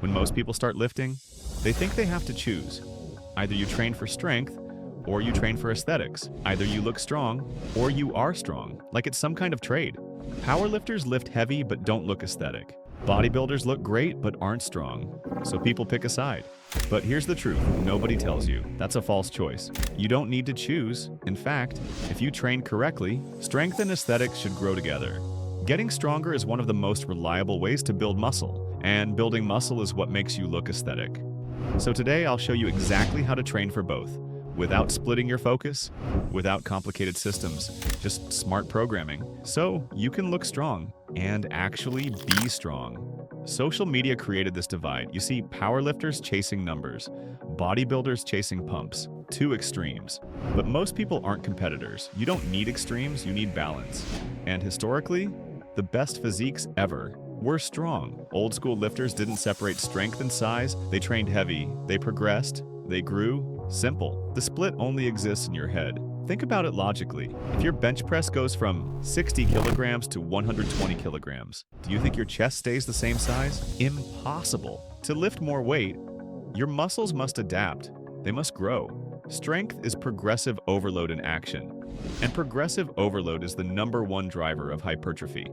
When most people start lifting, they think they have to choose. Either you train for strength or you train for aesthetics. Either you look strong or you are strong, like it's some kind of trade. Powerlifters lift heavy but don't look aesthetic. Bodybuilders look great but aren't strong, so people pick a side. But here's the truth, nobody tells you. That's a false choice. You don't need to choose. In fact, if you train correctly, strength and aesthetics should grow together. Getting stronger is one of the most reliable ways to build muscle, and building muscle is what makes you look aesthetic. So today I'll show you exactly how to train for both, without splitting your focus, without complicated systems, just smart programming, so you can look strong and actually be strong. Social media created this divide. You see powerlifters chasing numbers, bodybuilders chasing pumps, two extremes. But most people aren't competitors. You don't need extremes, you need balance. And historically, the best physiques ever were strong. Old school lifters didn't separate strength and size, they trained heavy, they progressed, they grew. Simple. The split only exists in your head. Think about it logically. If your bench press goes from 60 kilograms to 120 kilograms, do you think your chest stays the same size? Impossible. To lift more weight, your muscles must adapt. They must grow. Strength is progressive overload in action, and progressive overload is the #1 driver of hypertrophy.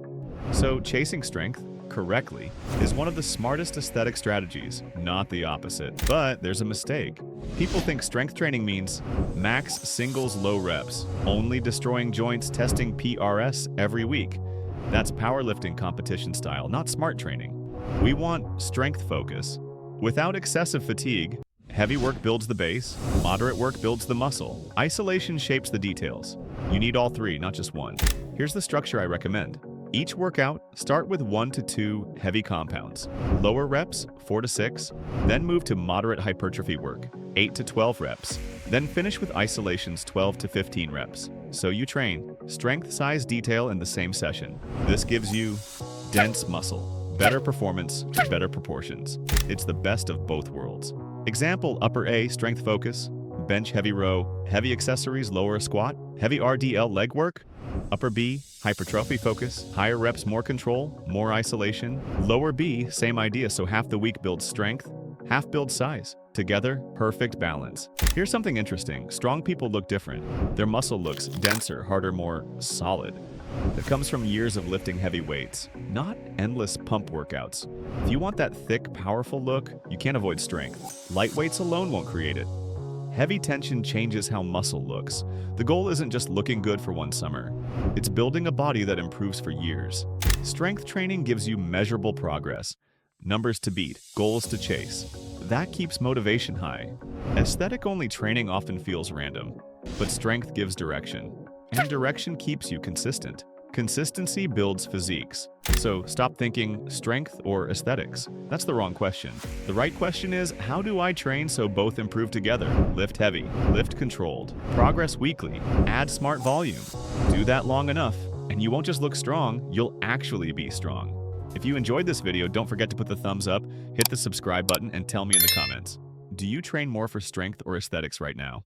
So chasing strength correctly is one of the smartest aesthetic strategies, not the opposite. But there's a mistake. People think strength training means max singles low reps, only destroying joints, testing PRS every week. That's powerlifting competition style, not smart training. We want strength focus. Without excessive fatigue, heavy work builds the base, moderate work builds the muscle. Isolation shapes the details. You need all three, not just one. Here's the structure I recommend. Each workout, start with 1 to 2 heavy compounds. Lower reps, 4 to 6, then move to moderate hypertrophy work, 8 to 12 reps. Then finish with isolations, 12 to 15 reps. So you train strength, size, detail in the same session. This gives you dense muscle, better performance, better proportions. It's the best of both worlds. Example, upper A, strength focus, bench heavy row, heavy accessories, lower squat, heavy RDL leg work. Upper B, hypertrophy focus, higher reps, more control, more isolation. Lower B, same idea, so half the week builds strength, half builds size. Together, perfect balance. Here's something interesting. Strong people look different. Their muscle looks denser, harder, more solid. That comes from years of lifting heavy weights, not endless pump workouts. If you want that thick, powerful look, you can't avoid strength. Light weights alone won't create it. Heavy tension changes how muscle looks. The goal isn't just looking good for one summer. It's building a body that improves for years. Strength training gives you measurable progress. Numbers to beat, goals to chase. That keeps motivation high. Aesthetic-only training often feels random, but strength gives direction. And direction keeps you consistent. Consistency builds physiques. So stop thinking strength or aesthetics. That's the wrong question. The right question is, how do I train so both improve together? Lift heavy, lift controlled, progress weekly, add smart volume. Do that long enough, and you won't just look strong, you'll actually be strong. If you enjoyed this video, don't forget to put the thumbs up, hit the subscribe button, and tell me in the comments. Do you train more for strength or aesthetics right now?